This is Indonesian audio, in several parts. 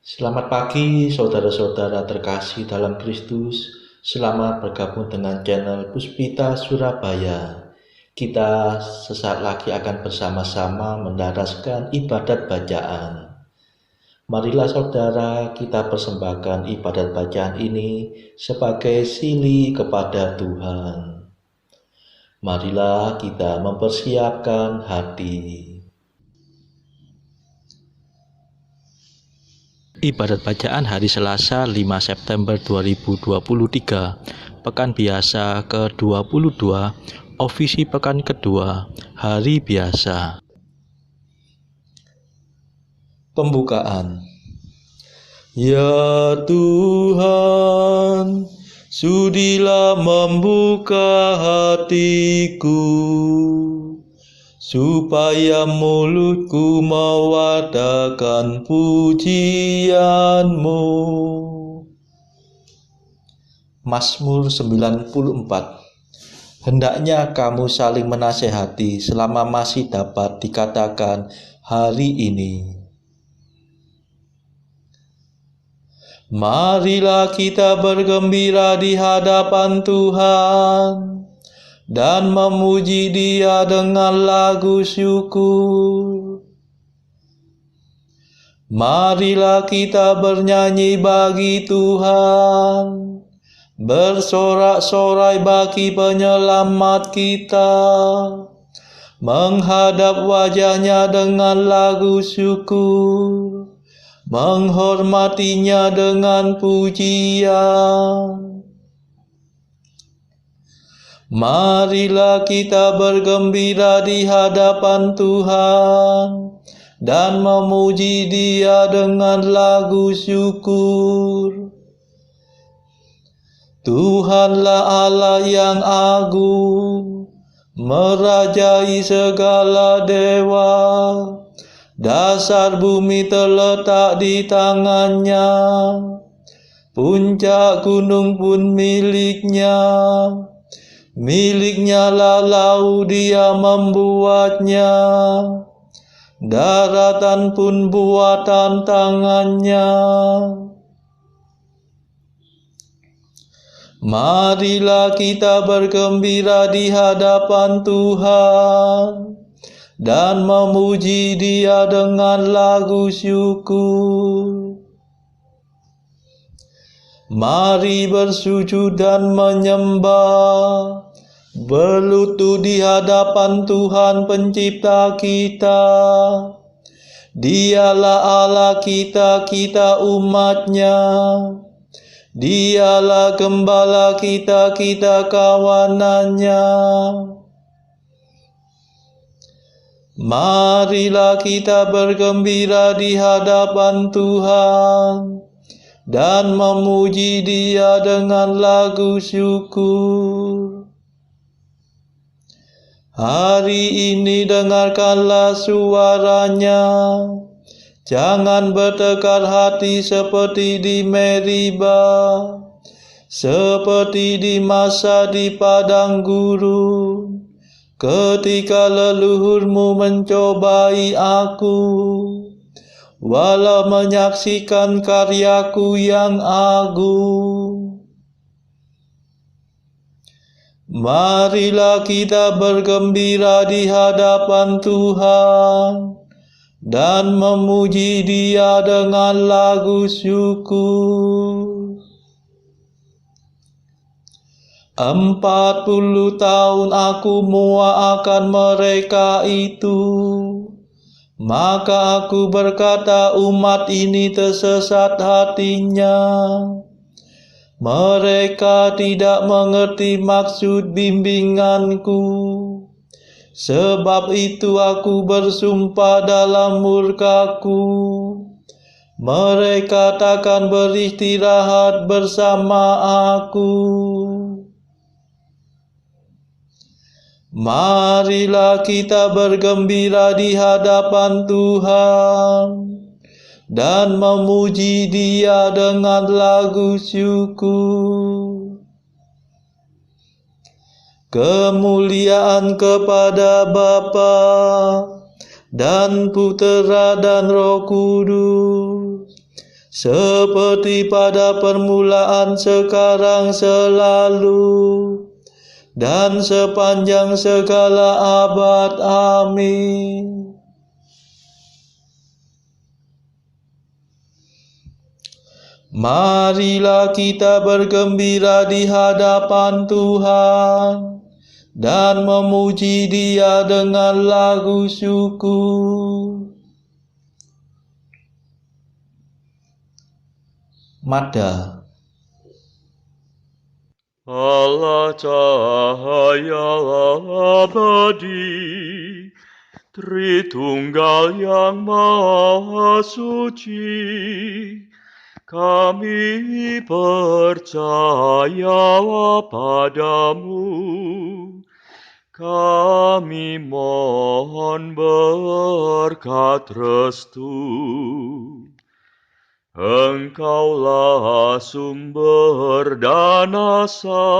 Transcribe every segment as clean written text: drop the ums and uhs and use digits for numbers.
Selamat pagi saudara-saudara terkasih dalam Kristus. Selamat bergabung dengan channel Puspita Surabaya. Kita sesaat lagi akan bersama-sama mendaraskan ibadat bacaan. Marilah saudara, kita persembahkan ibadat bacaan ini sebagai sili kepada Tuhan. Marilah kita mempersiapkan hati. Ibadat bacaan hari Selasa 5 September 2023, Pekan Biasa ke-22, Ofisi Pekan Kedua, Hari Biasa. Pembukaan. Ya Tuhan, sudilah membuka hatiku, supaya mulutku mewartakan pujian-Mu. Mazmur 94. Hendaknya kamu saling menasehati selama masih dapat dikatakan hari ini. Marilah kita bergembira di hadapan Tuhan dan memuji Dia dengan lagu syukur. Marilah kita bernyanyi bagi Tuhan, bersorak-sorai bagi penyelamat kita, menghadap wajah-Nya dengan lagu syukur, menghormatinya dengan pujian. Marilah kita bergembira di hadapan Tuhan dan memuji Dia dengan lagu syukur. Tuhanlah Allah yang agung, merajai segala dewa. Dasar bumi terletak di tangan-Nya, puncak gunung pun milik-Nya. Milik-Nya lah laut, Dia membuatnya, daratan pun buatan tangan-Nya. Marilah kita bergembira di hadapan Tuhan dan memuji Dia dengan lagu syukur. Mari bersujud dan menyembah, berlutut di hadapan Tuhan Pencipta kita. Dialah Allah kita, kita umat-Nya. Dialah gembala kita, kita kawanan-Nya. Marilah kita bergembira di hadapan Tuhan dan memuji Dia dengan lagu syukur. Hari ini dengarkanlah suara-Nya, jangan bertekar hati seperti di Meriba, seperti di masa di padang gurun, ketika leluhurmu mencobai aku, walau menyaksikan karyaku yang agung. Marilah kita bergembira di hadapan Tuhan dan memuji Dia dengan lagu syukur. 40 tahun aku muak akan mereka itu, maka aku berkata umat ini tersesat hatinya. Mereka tidak mengerti maksud bimbinganku. Sebab itu aku bersumpah dalam murkaku, mereka takkan beristirahat bersama aku. Marilah kita bergembira di hadapan Tuhan dan memuji Dia dengan lagu syukur. Kemuliaan kepada Bapa dan Putera dan Roh Kudus, seperti pada permulaan, sekarang, selalu, dan sepanjang segala abad. Amin. Marilah kita bergembira di hadapan Tuhan dan memuji Dia dengan lagu syukur. Mada. Allah cahaya abadi, Tritunggal yang Maha Suci, kami percaya padamu, kami mohon berkat restu. Engkaulah sumber dan asa,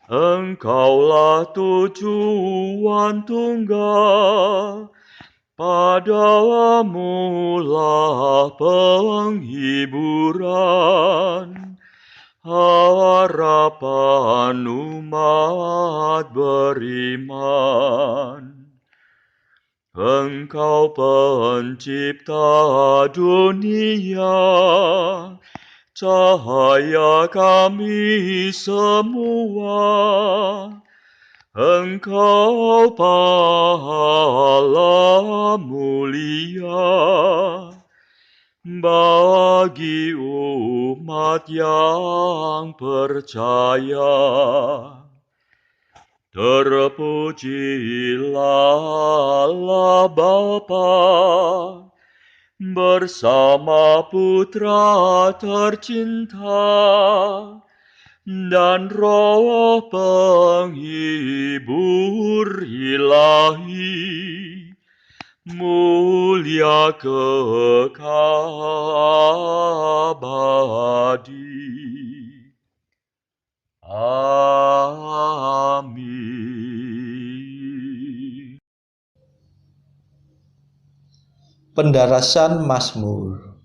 Engkaulah tujuan tunggal, padamu lah penghiburan, harapan umat beriman. Engkau pencipta dunia, cahaya kami semua. Engkau pahala mulia bagi umat yang percaya. Terpujilah Allah Bapa bersama Putra tercinta dan Roh penghibur ilahi, mulia kekal abadi. Amin. Pendarasan Mazmur.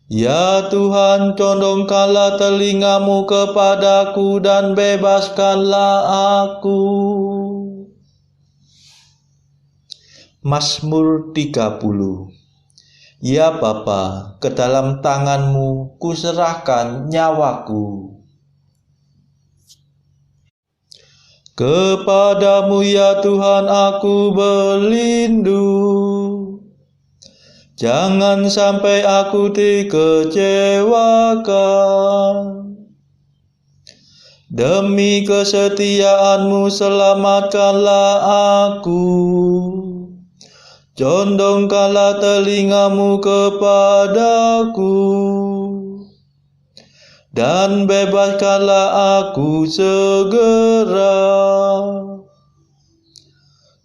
Ya Tuhan, condongkanlah telingamu kepadaku dan bebaskanlah aku. Mazmur 30. Ya Bapa, ke dalam tanganmu kuserahkan nyawaku. Kepadamu ya Tuhan aku berlindung. Jangan sampai aku dikecewakan. Demi kesetiaanmu selamatkanlah aku. Condongkanlah telingamu kepadaku, dan bebaskanlah aku segera.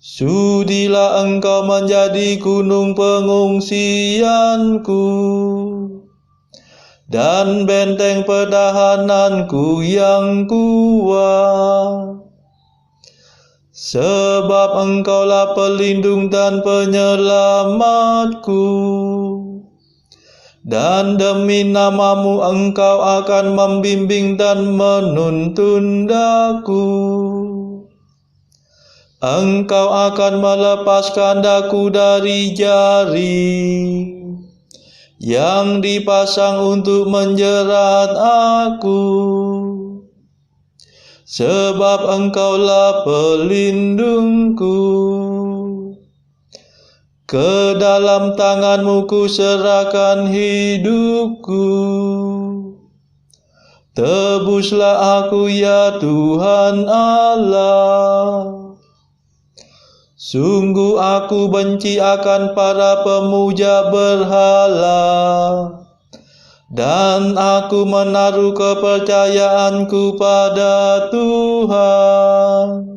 Sudilah Engkau menjadi gunung pengungsianku, dan benteng pertahananku yang kuat. Sebab Engkaulah pelindung dan penyelamatku, dan demi namamu Engkau akan membimbing dan menuntun daku. Engkau akan melepaskan daku dari jaring yang dipasang untuk menjerat aku. Sebab Engkaulah pelindungku. Ke dalam tanganmu kuserahkan hidupku. Tebuslah aku ya Tuhan Allah. Sungguh aku benci akan para pemuja berhala, dan aku menaruh kepercayaanku pada Tuhan.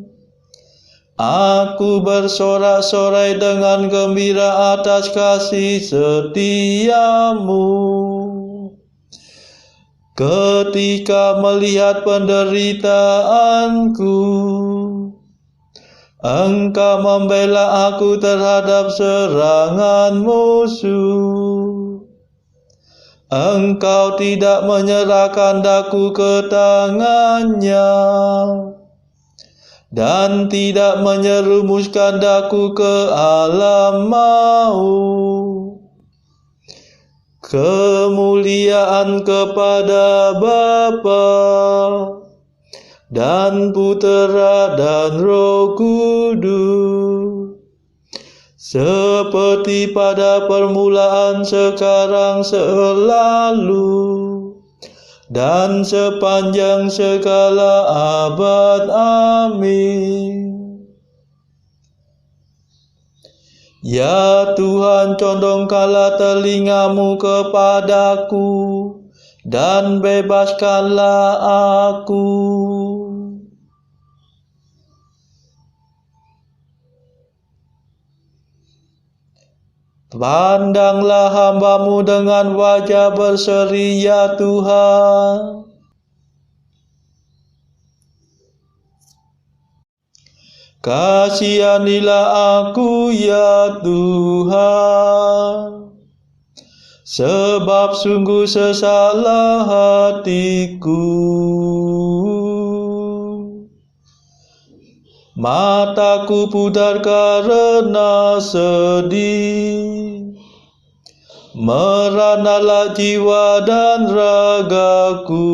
Aku bersorak-sorai dengan gembira atas kasih setiamu. Ketika melihat penderitaanku, Engkau membela aku terhadap serangan musuh. Engkau tidak menyerahkan daku ke tangannya, dan tidak menyerumuskan daku ke alam maut. Kemuliaan kepada Bapa dan Putera dan Roh Kudus, seperti pada permulaan, sekarang, selalu, dan sepanjang segala abad. Amin. Ya Tuhan, condongkanlah telingamu kepadaku, dan bebaskanlah aku. Pandanglah hamba-Mu dengan wajah berseri, ya Tuhan. Kasihanilah aku, ya Tuhan, sebab sungguh sesatlah hatiku. Mataku pudar karena sedih, meranalah jiwa dan ragaku.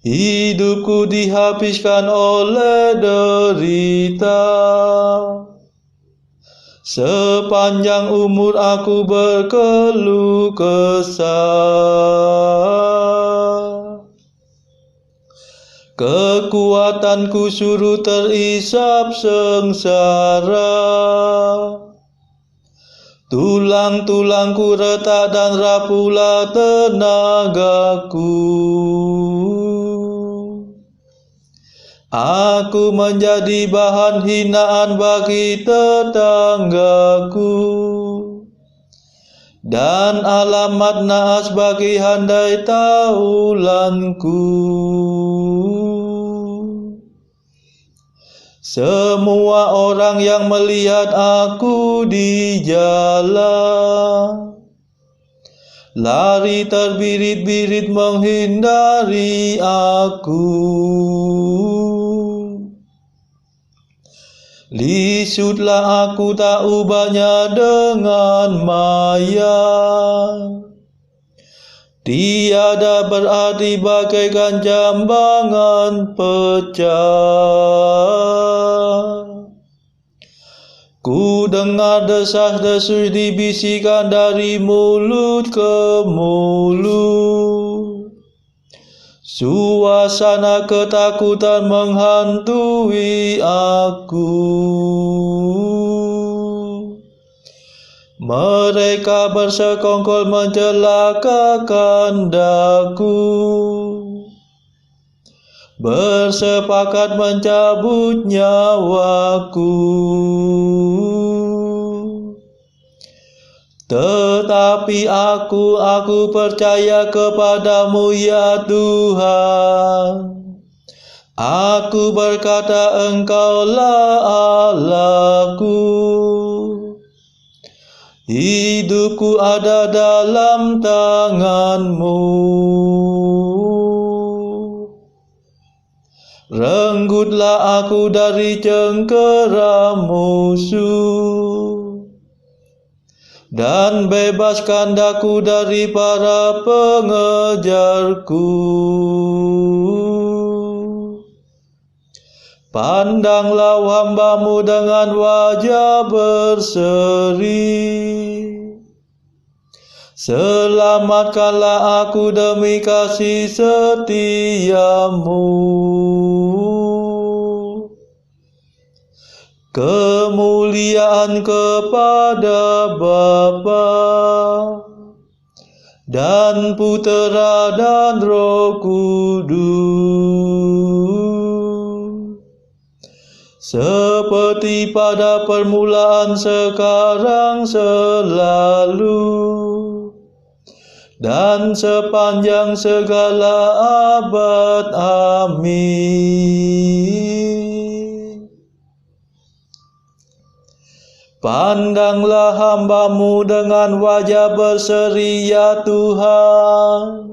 Hidupku dihabiskan oleh derita, sepanjang umur aku berkeluh kesah. Kekuatanku suruh terisap sengsara, tulang-tulangku retak dan rapuhlah tenagaku. Aku menjadi bahan hinaan bagi tetanggaku, dan alamat naas bagi handai taulanku. Semua orang yang melihat aku di jalan lari terbirit-birit menghindari aku. Lisutlah aku tak ubahnya dengan maya, tiada berarti bagaikan jambangan pecah. Ku dengar desas-desus dibisikkan dari mulut ke mulut. Suasana ketakutan menghantui aku. Mereka bersekongkol mencelakakan daku, bersepakat mencabut nyawaku. Tetapi aku percaya kepadamu, ya Tuhan. Aku berkata, Engkaulah Allahku. Hidupku ada dalam tangan-Mu. Renggutlah aku dari cengkera musuh, dan bebaskan daku dari para pengejarku. Pandanglah hamba-Mu dengan wajah berseri, selamatkanlah aku demi kasih setia-Mu. Kemuliaan kepada Bapa dan Putera dan Roh Kudus, seperti pada permulaan, sekarang, selalu, dan sepanjang segala abad. Amin. Pandanglah hamba-Mu dengan wajah berseri, ya Tuhan.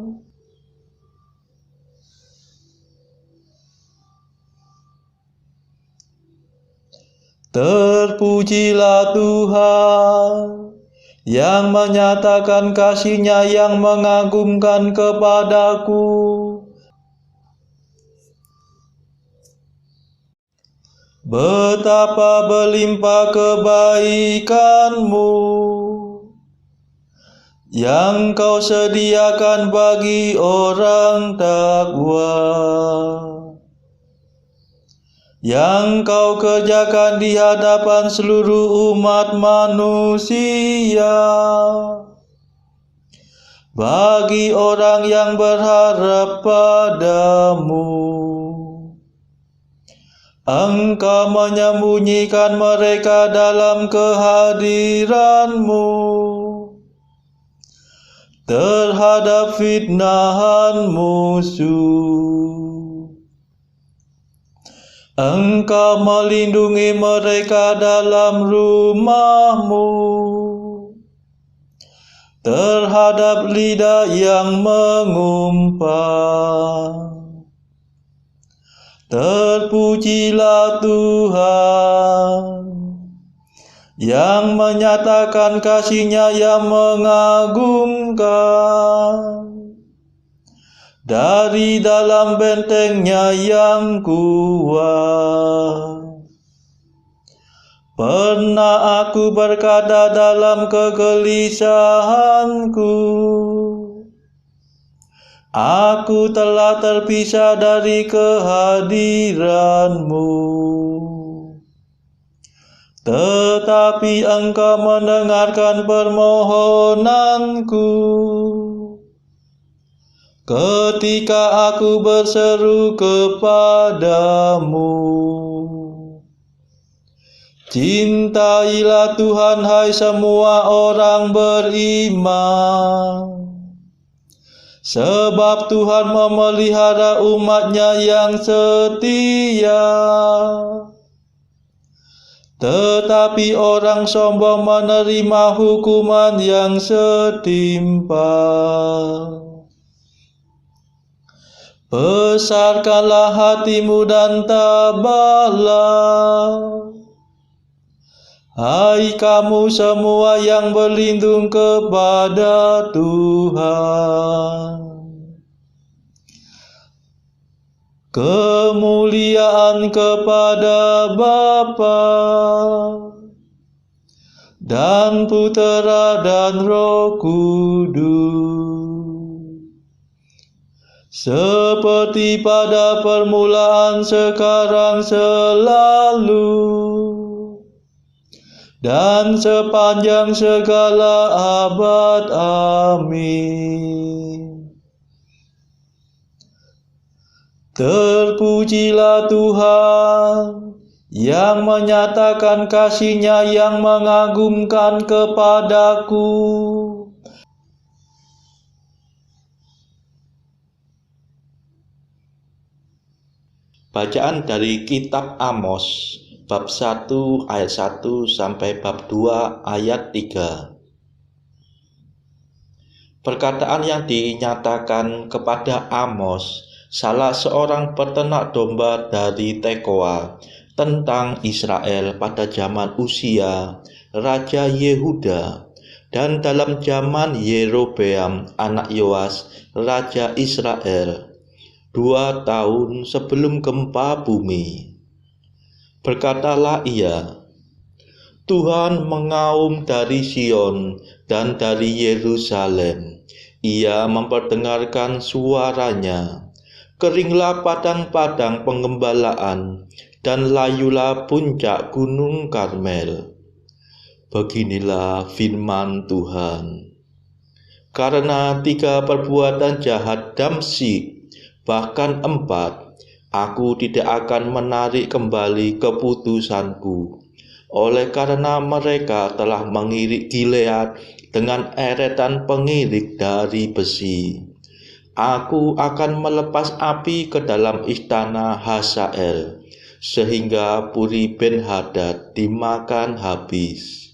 Terpujilah Tuhan yang menyatakan kasih-Nya yang mengagumkan kepadaku. Betapa berlimpah kebaikan-Mu yang Kau sediakan bagi orang takwa, yang Kau kerjakan di hadapan seluruh umat manusia, bagi orang yang berharap padamu. Engkau menyembunyikan mereka dalam kehadiran-Mu terhadap fitnahan musuh. Engkau melindungi mereka dalam rumah-Mu terhadap lidah yang mengumpat. Terpujilah Tuhan yang menyatakan kasih-Nya yang mengagumkan dari dalam benteng-Nya yang kuat. Pernah aku berkata dalam kegelisahanku, aku telah terpisah dari kehadiran-Mu. Tetapi Engkau mendengarkan permohonanku ketika aku berseru kepadamu. Cintailah Tuhan, hai semua orang beriman, sebab Tuhan memelihara umat-Nya yang setia. Tetapi orang sombong menerima hukuman yang setimpal. Besarkanlah hatimu dan tabahlah, hai kamu semua yang berlindung kepada Tuhan. Kemuliaan kepada Bapa dan Putera dan Roh Kudus, seperti pada permulaan, sekarang, selalu, dan sepanjang segala abad. Amin. Terpujilah Tuhan yang menyatakan kasih-Nya yang mengagumkan kepadaku. Bacaan dari kitab Amos bab 1 ayat 1 sampai bab 2 ayat 3. Perkataan yang dinyatakan kepada Amos, salah seorang peternak domba dari Tekoa, tentang Israel pada zaman Uzia, Raja Yehuda, dan dalam zaman Yerobeam, anak Yoas, Raja Israel, 2 tahun sebelum gempa bumi. Berkatalah ia, Tuhan mengaum dari Sion dan dari Yerusalem. Ia memperdengarkan suaranya. Keringlah padang-padang pengembalaan, dan layulah puncak gunung Karmel. Beginilah firman Tuhan. Karena 3 perbuatan jahat Damsyik, bahkan 4, aku tidak akan menarik kembali keputusanku. oleh karena mereka telah mengirik Gilead dengan eretan pengirik dari besi. Aku akan melepas api ke dalam istana Hazael, sehingga Puri Ben-Hadad dimakan habis.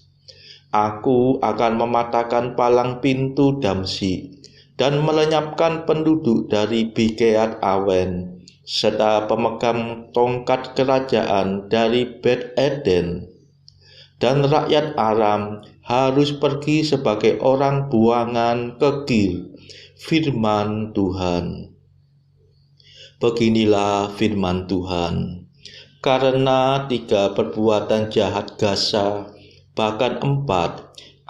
Aku akan mematahkan palang pintu Damsyik dan melenyapkan penduduk dari Bikeat Awen, serta pemegang tongkat kerajaan dari Bet Eden. Dan rakyat Aram harus pergi sebagai orang buangan ke Kir, firman Tuhan. Beginilah firman Tuhan. Karena 3 perbuatan jahat Gaza, bahkan 4,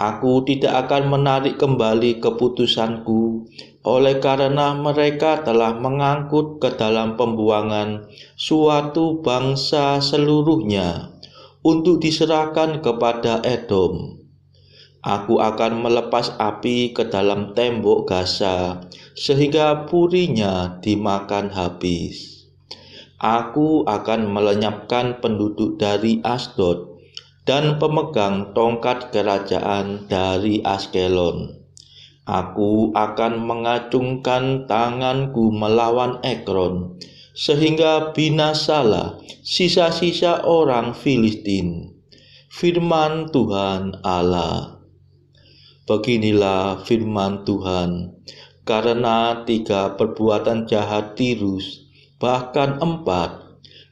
aku tidak akan menarik kembali keputusanku, oleh karena mereka telah mengangkut ke dalam pembuangan suatu bangsa seluruhnya, untuk diserahkan kepada Edom. Aku akan melepas api ke dalam tembok Gaza, sehingga purinya dimakan habis. Aku akan melenyapkan penduduk dari Asdod dan pemegang tongkat kerajaan dari Askelon. Aku akan mengacungkan tanganku melawan Ekron, sehingga binasalah sisa-sisa orang Filistin. Firman Tuhan Allah. Beginilah firman Tuhan. Karena 3 perbuatan jahat Tirus, bahkan 4,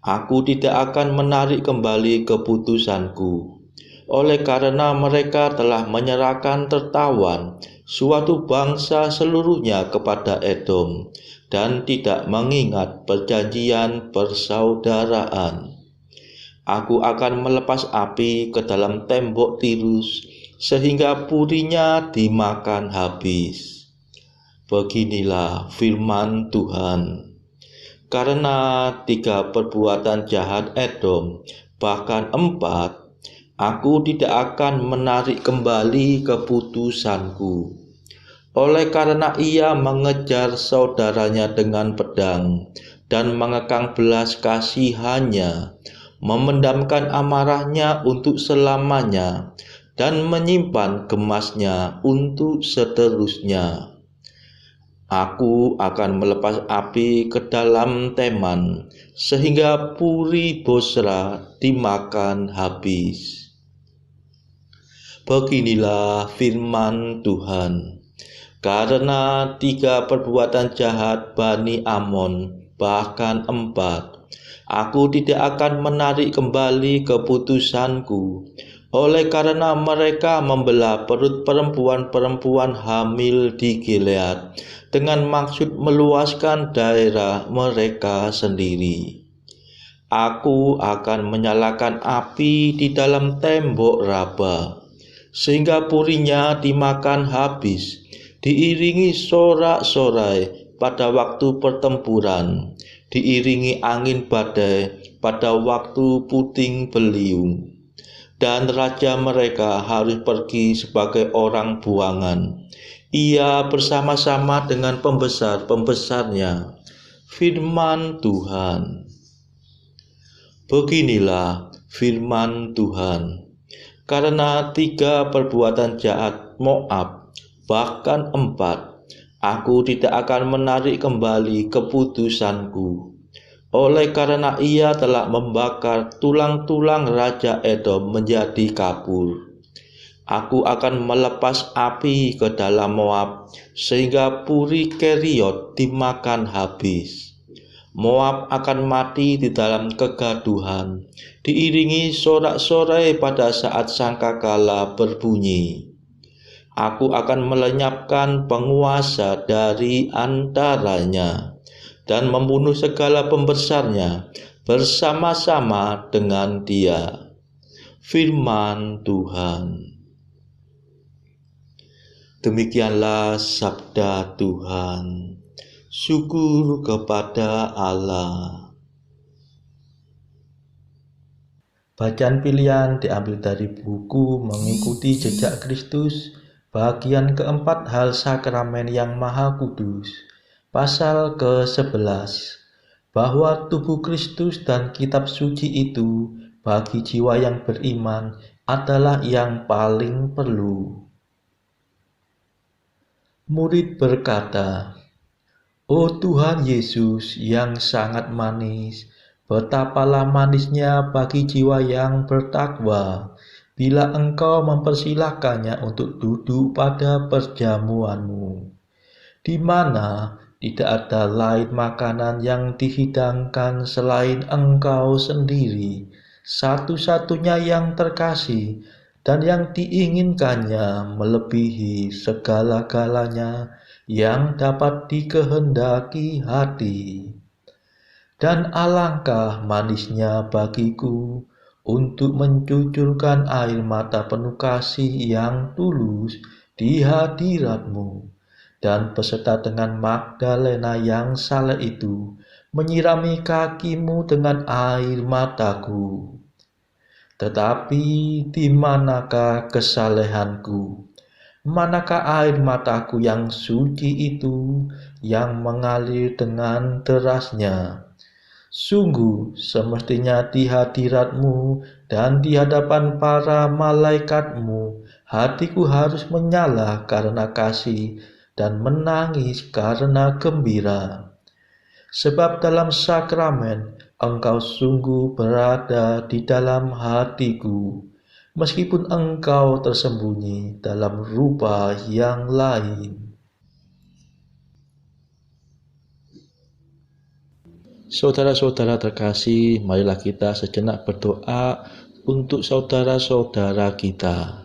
aku tidak akan menarik kembali keputusanku, oleh karena mereka telah menyerahkan tertawan suatu bangsa seluruhnya kepada Edom, dan tidak mengingat perjanjian persaudaraan. Aku akan melepas api ke dalam tembok Tirus, sehingga purinya dimakan habis. Beginilah firman Tuhan. Karena 3 perbuatan jahat Edom, bahkan 4, aku tidak akan menarik kembali keputusanku, oleh karena ia mengejar saudaranya dengan pedang dan mengekang belas kasihannya, memendamkan amarahnya untuk selamanya, dan menyimpan gemasnya untuk seterusnya. Aku akan melepas api ke dalam Teman, sehingga Puri Bosra dimakan habis. Beginilah firman Tuhan. Karena 3 perbuatan jahat Bani Amon, bahkan 4, aku tidak akan menarik kembali keputusanku, oleh karena mereka membelah perut perempuan-perempuan hamil di Gilead dengan maksud meluaskan daerah mereka sendiri. Aku akan menyalakan api di dalam tembok Raba, sehingga purinya dimakan habis, diiringi sorak-sorai pada waktu pertempuran, diiringi angin badai pada waktu puting beliung. Dan raja mereka harus pergi sebagai orang buangan, ia bersama-sama dengan pembesar-pembesarnya. Firman Tuhan. Beginilah firman Tuhan. Karena 3 perbuatan jahat Moab, bahkan 4, aku tidak akan menarik kembali keputusanku, oleh karena ia telah membakar tulang-tulang Raja Edom menjadi kapur. Aku akan melepas api ke dalam Moab, sehingga Puri Keriot dimakan habis. Moab akan mati di dalam kegaduhan, diiringi sorak-sorai pada saat sangkakala berbunyi. Aku akan melenyapkan penguasa dari antaranya, dan membunuh segala pembesarnya bersama-sama dengan dia. Firman Tuhan. Demikianlah sabda Tuhan. Syukur kepada Allah. Bacaan pilihan diambil dari buku Mengikuti Jejak Kristus, bagian keempat hal sakramen yang Maha Kudus, pasal ke-11, bahwa tubuh Kristus dan kitab suci itu bagi jiwa yang beriman adalah yang paling perlu. Murid berkata, "Oh Tuhan Yesus yang sangat manis, betapalah manisnya bagi jiwa yang bertakwa bila Engkau mempersilahkannya untuk duduk pada perjamuan-Mu, di mana tidak ada lain makanan yang dihidangkan selain Engkau sendiri, satu-satunya yang terkasih dan yang diinginkannya melebihi segala-galanya yang dapat dikehendaki hati. Dan alangkah manisnya bagiku untuk mencucurkan air mata penuh kasih yang tulus di hadirat-Mu, dan beserta dengan Magdalena yang saleh itu menyirami kaki-Mu dengan air mataku. Tetapi di manakah kesalehanku? Manakah air mataku yang suci itu yang mengalir dengan derasnya? Sungguh semestinya di hadirat-Mu dan di hadapan para malaikat-Mu, hatiku harus menyala karena kasih dan menangis karena gembira. Sebab dalam sakramen Engkau sungguh berada di dalam hatiku, meskipun Engkau tersembunyi dalam rupa yang lain." Saudara-saudara terkasih, marilah kita sejenak berdoa untuk saudara-saudara kita.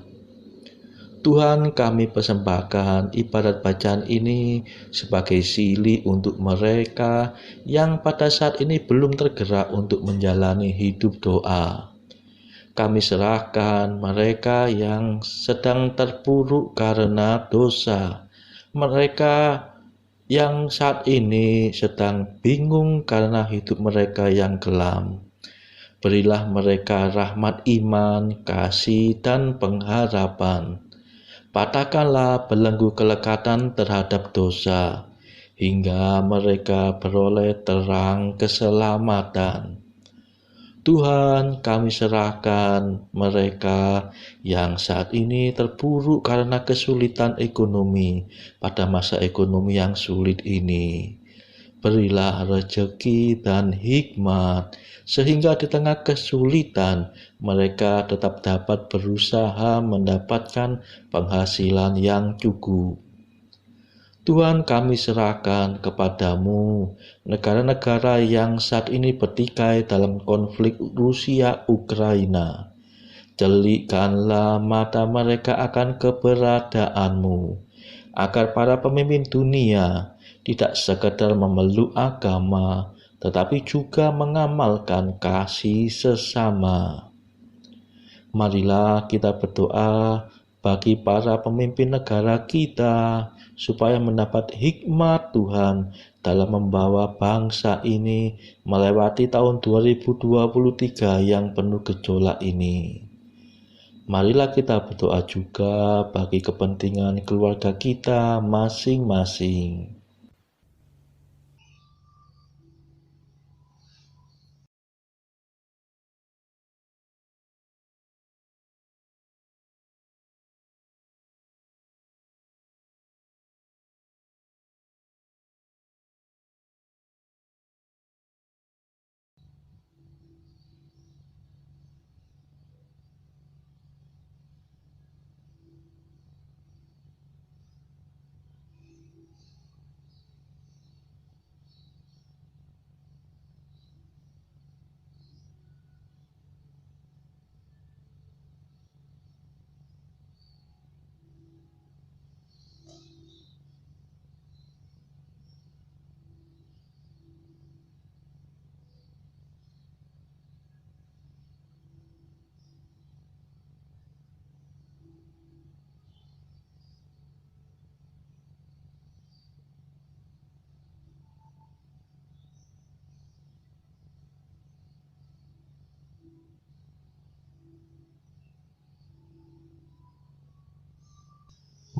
Tuhan, kami persembahkan ibadat bacaan ini sebagai silih untuk mereka yang pada saat ini belum tergerak untuk menjalani hidup doa. Kami serahkan mereka yang sedang terpuruk karena dosa, mereka yang saat ini sedang bingung karena hidup mereka yang kelam. Berilah mereka rahmat iman, kasih, dan pengharapan. Patahkanlah belenggu kelekatan terhadap dosa, hingga mereka beroleh terang keselamatan. Tuhan, kami serahkan mereka yang saat ini terpuruk karena kesulitan ekonomi pada masa ekonomi yang sulit ini. Berilah rezeki dan hikmat, sehingga di tengah kesulitan mereka tetap dapat berusaha mendapatkan penghasilan yang cukup. Tuhan, kami serahkan kepadamu negara-negara yang saat ini bertikai dalam konflik Rusia-Ukraina. Celikkanlah mata mereka akan keberadaanmu, agar para pemimpin dunia tidak sekedar memeluk agama, tetapi juga mengamalkan kasih sesama. Marilah kita berdoa bagi para pemimpin negara kita, supaya mendapat hikmat Tuhan dalam membawa bangsa ini melewati tahun 2023 yang penuh gejolak ini. Marilah kita berdoa juga bagi kepentingan keluarga kita masing-masing.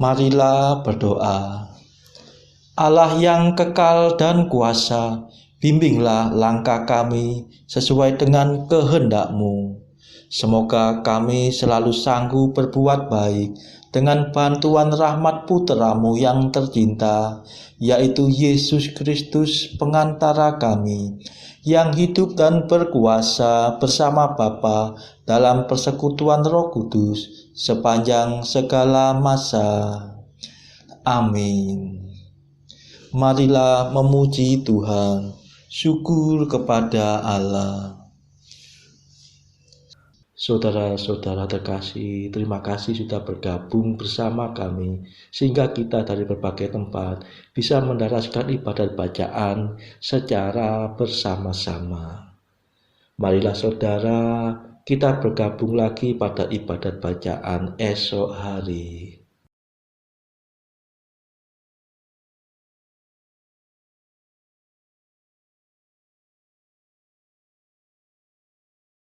Marilah berdoa. Allah yang kekal dan kuasa, bimbinglah langkah kami sesuai dengan kehendak-Mu. Semoga kami selalu sanggup berbuat baik dengan bantuan rahmat Putra-Mu yang tercinta, yaitu Yesus Kristus pengantara kami, yang hidup dan berkuasa bersama Bapa dalam persekutuan Roh Kudus sepanjang segala masa. Amin. Marilah memuji Tuhan. Syukur kepada Allah. Saudara-saudara terkasih, terima kasih sudah bergabung bersama kami, sehingga kita dari berbagai tempat bisa mendaraskan ibadat bacaan secara bersama-sama. Marilah saudara, kita bergabung lagi pada ibadat bacaan esok hari.